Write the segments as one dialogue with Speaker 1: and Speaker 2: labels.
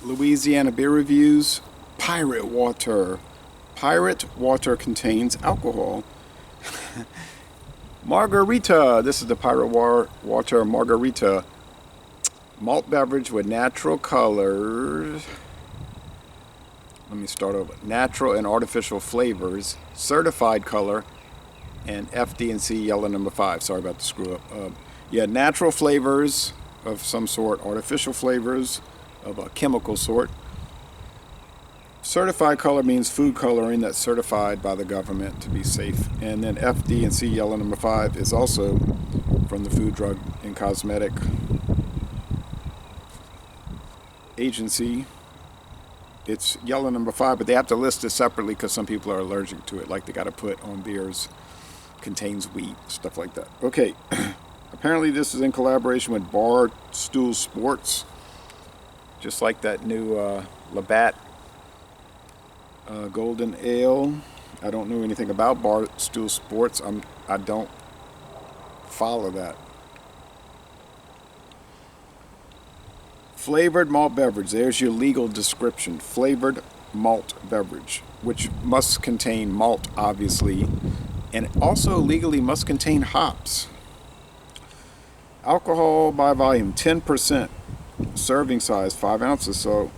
Speaker 1: Louisiana beer reviews. Pirate water. Pirate water contains alcohol. Margarita. This is the pirate water margarita. Malt beverage with natural colors. Let me start over. Natural and artificial flavors. Certified color. And FD&C yellow number 5. Sorry about the screw up. Yeah, natural flavors of some sort. Artificial flavors of a chemical sort. Certified color means food coloring that's certified by the government to be safe. And then FD&C yellow number 5 is also from the Food, Drug, and Cosmetic Agency. It's yellow number 5, but they have to list it separately because some people are allergic to it. Like they got to put on beers contains wheat, stuff like that. Okay, apparently this is in collaboration with Barstool Sports, just like that new Labatt Golden Ale. I don't know anything about Barstool Sports. I don't follow that. Flavored malt beverage. There's your legal description. Flavored malt beverage, which must contain malt, obviously, and also legally must contain hops. Alcohol by volume, 10%. Serving size, 5 ounces. So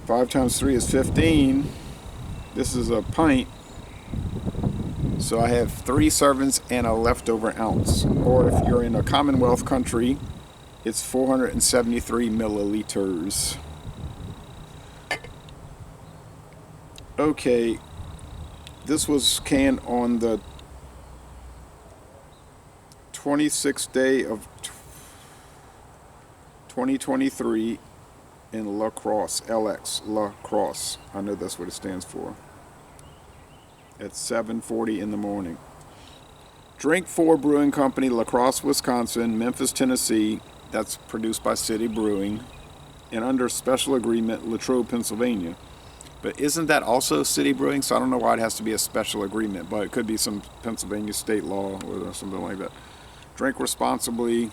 Speaker 1: 5 times 3 is 15. This is a pint. So I have 3 servings and a leftover ounce. Or if you're in a Commonwealth country, it's 473 milliliters. Okay. This was canned on the 26th day of 2023 in La Crosse, LX, La Crosse. I know that's what it stands for. At 7:40 in the morning. Drink 4 Brewing Company, La Crosse, Wisconsin, Memphis, Tennessee. That's produced by City Brewing. And under special agreement, Latrobe, Pennsylvania. But isn't that also City Brewing? So I don't know why it has to be a special agreement, but it could be some Pennsylvania state law or something like that. Drink responsibly.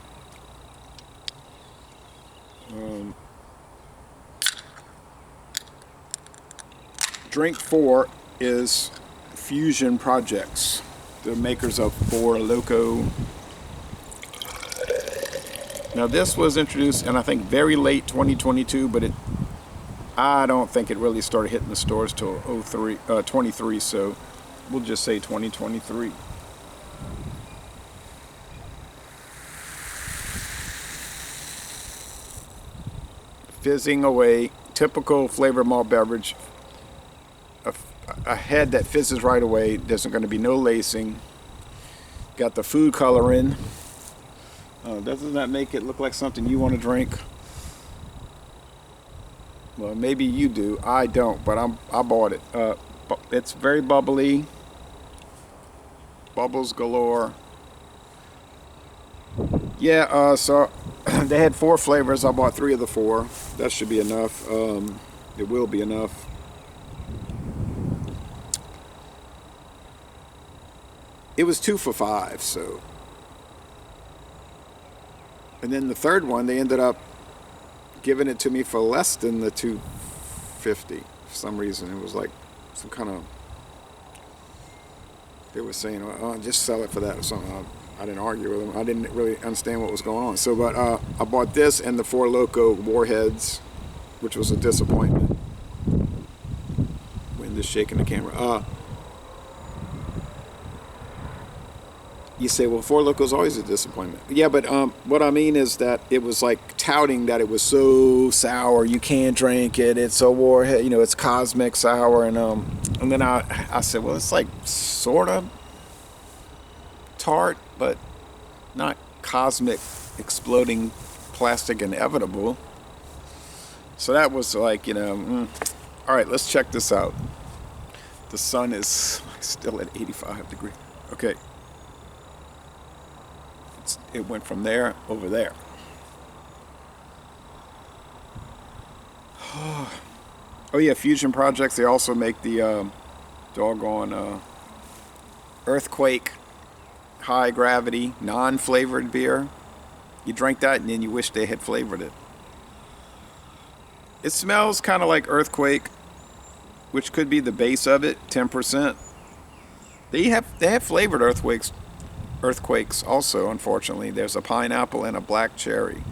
Speaker 1: Drink 4 is Phusion Projects, the makers of Four Loko. Now this was introduced in I think very late 2022, but I don't think it really started hitting the stores till 23, so we'll just say 2023. Fizzing away, typical flavor malt beverage. A head that fizzes right away. There's going to be no lacing. Got the food coloring. Doesn't that make it look like something you want to drink? Well, maybe you do. I don't, but I bought it. It's very bubbly. Bubbles galore. Yeah, so they had 4 flavors. I bought 3 of the 4. That should be enough. It will be enough. It was 2 for $5, so. And then the third one, they ended up giving it to me for less than the $2.50 for some reason. It was like some kind of, they were saying, oh, just sell it for that or something. I didn't argue with them. I didn't really understand what was going on. So, but I bought this and the Four Loko Warheads, which was a disappointment. Wind is shaking the camera. You say, well, Four Loko's always a disappointment. Yeah, but what I mean is that it was like touting that it was so sour, you can't drink it. It's a warhead, it's cosmic sour, and then I said, well, it's like sort of tart, but not cosmic, exploding, plastic, inevitable. So that was like, all right, let's check this out. The sun is still at 85 degrees. Okay. It went from there over there. Oh yeah, Phusion Projects. They also make the doggone earthquake, high gravity, non-flavored beer. You drink that and then you wish they had flavored it. It smells kind of like earthquake, which could be the base of it, 10%. They have flavored earthquakes also, unfortunately. There's a pineapple and a black cherry.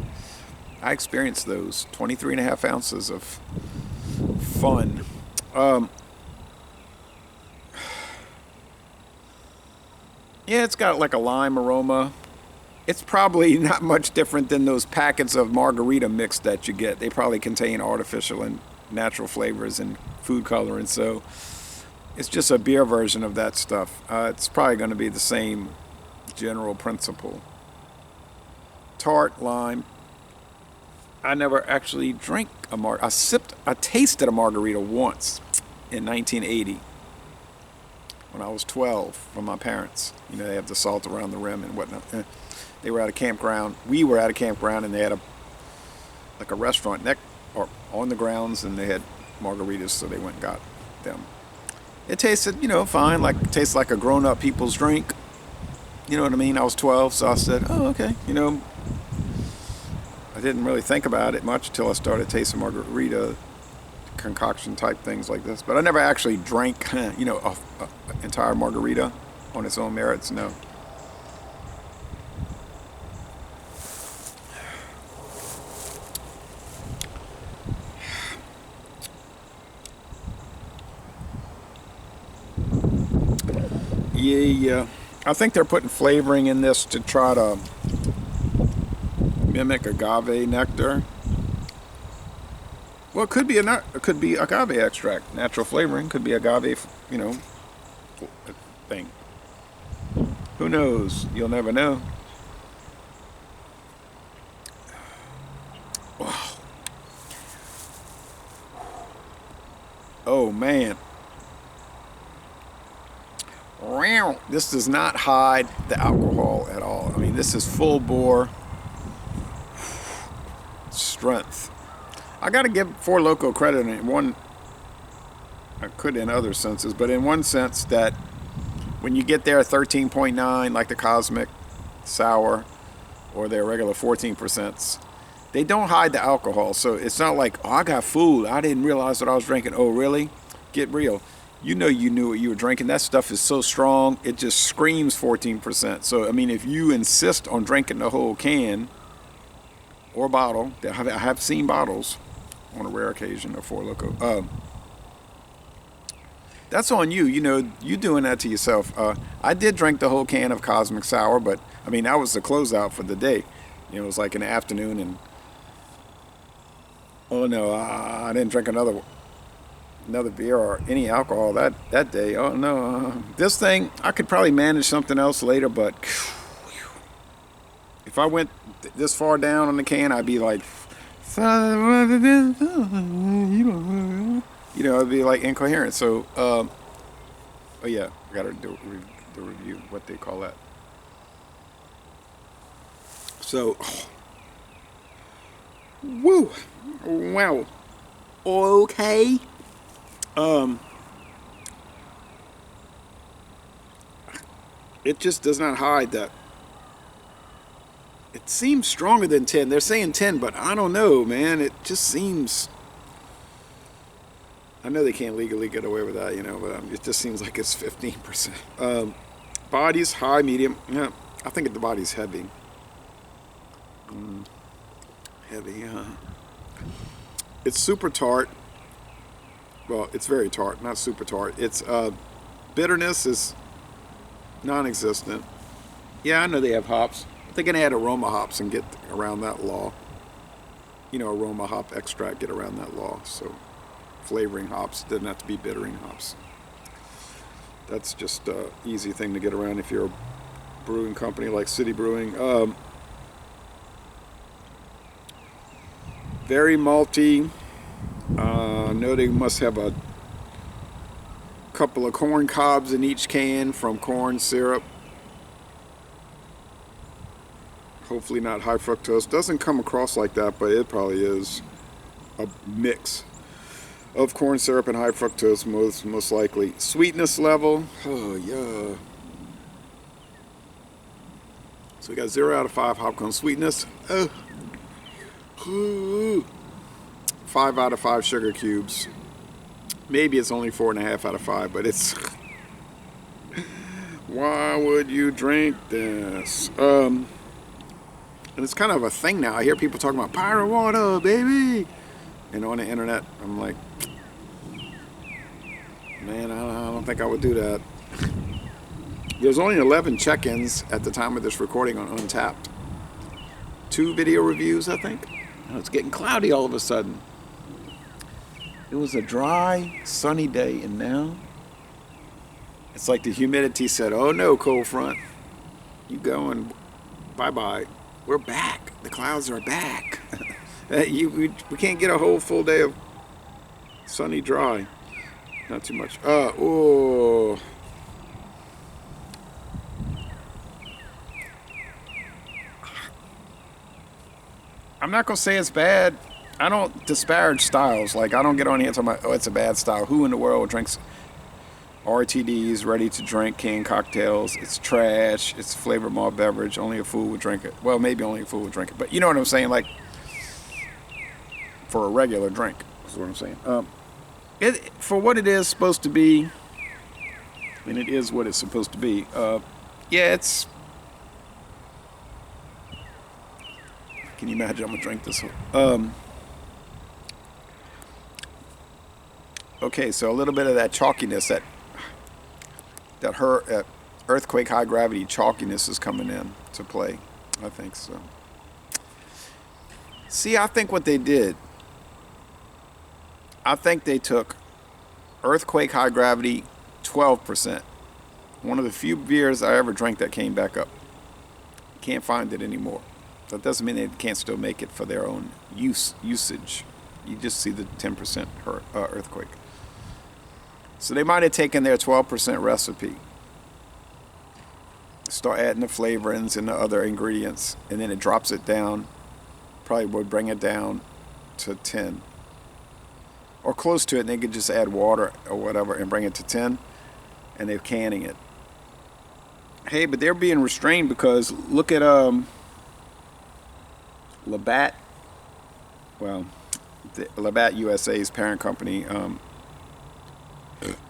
Speaker 1: I experienced those 23 and a half ounces of fun. Yeah, it's got like a lime aroma. It's probably not much different than those packets of Margarita mix that you get. They probably contain artificial and natural flavors and food coloring. So it's just a beer version of that stuff. It's probably going to be the same general principle. Tart, lime. I never actually drank I tasted a margarita once in 1980 when I was 12 from my parents. You know, they have the salt around the rim and whatnot. They were at a campground. We were at a campground, and they had a restaurant or on the grounds, and they had margaritas, so they went and got them. It tasted, fine. It tastes like a grown-up people's drink. You know what I mean? I was 12, so I said, "Oh, okay." I didn't really think about it much until I started tasting margarita concoction type things like this. But I never actually drank, a entire margarita on its own merits. No. Yeah. I think they're putting flavoring in this to try to mimic agave nectar. Well, it could be agave extract, natural flavoring. Could be agave, thing. Who knows? You'll never know. Oh man. This does not hide the alcohol at all. I mean, this is full bore strength. I got to give Four Loko credit in one. I could in other senses, but in one sense that when you get there 13.9, like the Cosmic Sour or their regular 14%, they don't hide the alcohol. So it's not like, oh, I got food. I didn't realize what I was drinking. Oh, really? Get real. You knew what you were drinking. That stuff is so strong, it just screams 14%. So, I mean, if you insist on drinking the whole can or bottle, I have seen bottles on a rare occasion of Four Loko. That's on you. You doing that to yourself. I did drink the whole can of Cosmic Sour, but, I mean, that was the closeout for the day. It was like in the afternoon, and, oh, no, I didn't drink another beer or any alcohol that day. Oh no, this thing I could probably manage something else later, but if I went this far down on the can, I'd be like, it'd be like incoherent. So, oh yeah, I gotta do the review. What they call that? So, woo, wow, okay. It just does not hide that. It seems stronger than 10. They're saying 10, but I don't know, man. It just seems. I know they can't legally get away with that, but it just seems like it's 15%. Body's high, medium. Yeah, I think the body's heavy. Heavy, It's super tart. Well, it's very tart, not super tart. It's bitterness is non-existent. Yeah, I know they have hops. They're gonna add aroma hops and get around that law. Aroma hop extract, get around that law. So, flavoring hops doesn't have to be bittering hops. That's just an easy thing to get around if you're a brewing company like City Brewing. Very malty. I know they must have a couple of corn cobs in each can from corn syrup. Hopefully not high fructose. Doesn't come across like that, but it probably is a mix of corn syrup and high fructose, most likely. Sweetness level, oh yeah. So we got 0 out of 5 hop cone sweetness. 5 out of 5 sugar cubes. Maybe it's only 4.5 out of 5, but it's... Why would you drink this? And it's kind of a thing now. I hear people talking about pirate water, baby. And on the internet, I'm like, man, I don't think I would do that. There's only 11 check-ins at the time of this recording on Untapped. 2 video reviews, I think. Oh, it's getting cloudy all of a sudden. It was a dry, sunny day, and now it's like the humidity said, oh no, cold front. You going, bye-bye. We're back. The clouds are back. We can't get a whole full day of sunny, dry. Not too much. Oh. I'm not going to say it's bad. I don't disparage styles. Like, I don't get on here talking about, oh, it's a bad style. Who in the world drinks RTDs, ready to drink, canned cocktails? It's trash. It's flavored malt beverage. Only a fool would drink it. Well, maybe only a fool would drink it. But you know what I'm saying? Like, for a regular drink, is what I'm saying. For what it is supposed to be, and it is what it's supposed to be, yeah, it's... Can you imagine? I'm going to drink this one. Okay, so a little bit of that chalkiness, that earthquake high gravity chalkiness is coming in to play. I think so. See, I think what they did, I think they took earthquake high gravity 12%. One of the few beers I ever drank that came back up. Can't find it anymore. That doesn't mean they can't still make it for their own usage. You just see the 10% earthquake. So they might have taken their 12% recipe, start adding the flavorings and the other ingredients, and then it drops it down. Probably would bring it down to 10. Or close to it, and they could just add water or whatever and bring it to 10, and they're canning it. Hey, but they're being restrained because look at Labatt, well, Labatt USA's parent company,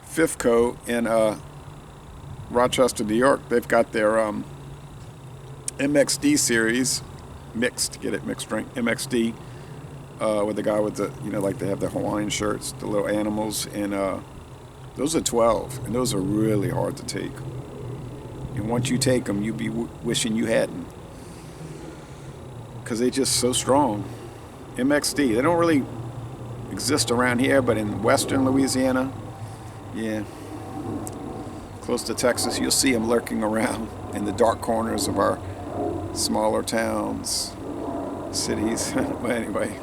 Speaker 1: FIFCO in Rochester, New York. They've got their MXD series, mixed, get it, mixed drink, MXD, with the guy with the, like they have the Hawaiian shirts, the little animals, and those are 12, and those are really hard to take. And once you take them, you'd be wishing you hadn't. Because they're just so strong. MXD, they don't really exist around here, but in western Louisiana, yeah, close to Texas, you'll see them lurking around in the dark corners of our smaller towns, cities. But anyway,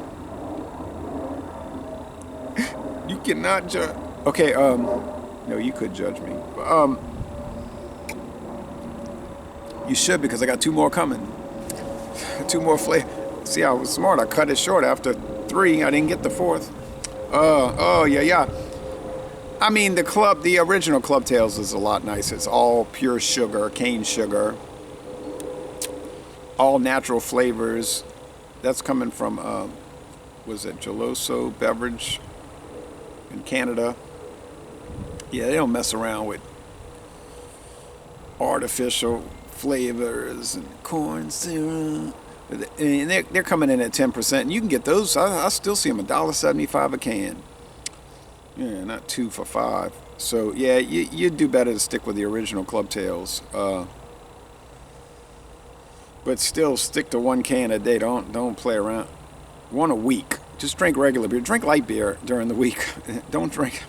Speaker 1: you cannot judge. Okay, no, you could judge me. You should, because I got 2 more coming. 2 more flavors. See, I was smart. I cut it short after 3. I didn't get the 4th. Oh, yeah. I mean, the original Club Tales is a lot nicer. It's all pure sugar, cane sugar, all natural flavors. That's coming from, was it Geloso Beverage in Canada? Yeah, they don't mess around with artificial flavors and corn syrup. And they're coming in at 10%. And you can get those. I still see them $1.75 a can. Yeah, not 2 for $5. So yeah, you'd do better to stick with the original Club Tales. But still stick to 1 can a day. Don't play around. 1 a week. Just drink regular beer. Drink light beer during the week. Don't drink.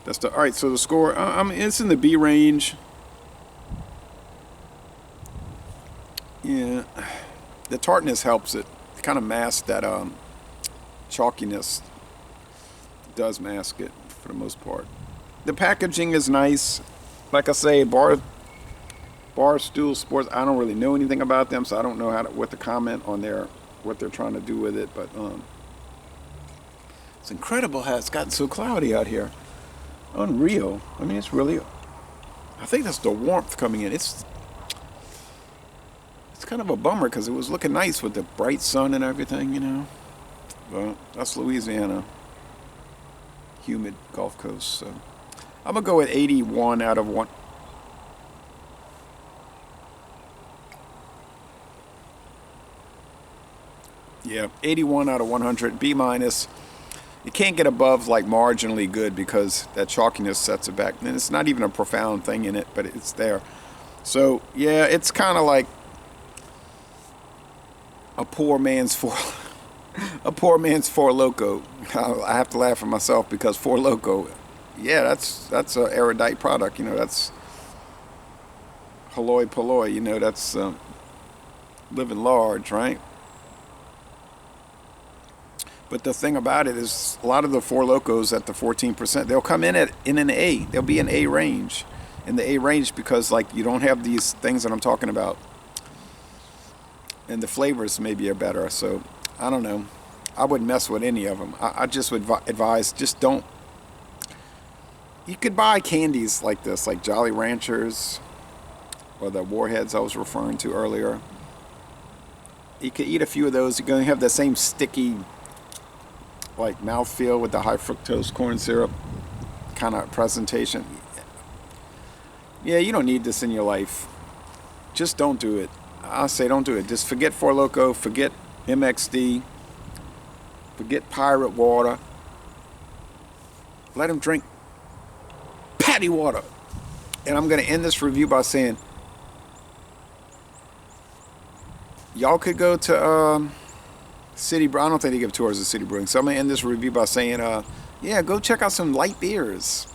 Speaker 1: All right. So the score. It's in the B range. Yeah. The tartness helps it. It kind of masks that chalkiness. It does mask it for the most part. The packaging is nice. Like I say, Barstool Sports, I don't really know anything about them, so I don't know what to comment on what they're trying to do with it. But it's incredible how it's gotten so cloudy out here. Unreal. I mean, it's really... I think that's the warmth coming in. It's kind of a bummer because it was looking nice with the bright sun and everything, Well, that's Louisiana. humid Gulf Coast. So I'm gonna go with 81 out of one. Yeah, 81 out of 100. B minus. You can't get above like marginally good because that chalkiness sets it back. And it's not even a profound thing in it, but it's there. So yeah, it's kind of like a poor man's four, a poor man's Four Loko. I have to laugh at myself because Four Loko, yeah, that's a erudite product. You know, that's hoi polloi. You know, that's living large, right? But the thing about it is, a lot of the Four Locos at the 14%, they'll come in an A. They'll be in A range, in the A range because like you don't have these things that I'm talking about, and the flavors maybe are better. So I don't know. I wouldn't mess with any of them. I just would advise just don't. You could buy candies like this, like Jolly Ranchers, or the Warheads I was referring to earlier. You could eat a few of those. You're gonna have the same sticky, like mouthfeel with the high fructose corn syrup kind of presentation. Yeah, you don't need this in your life. Just don't do it. I'll say don't do it. Just forget Four Loko, forget MXD, forget Pirate Water. Let them drink Patty Water. And I'm going to end this review by saying, y'all could go to City. I don't think they give tours of City Brewing. So I'm going to end this review by saying, yeah, go check out some light beers.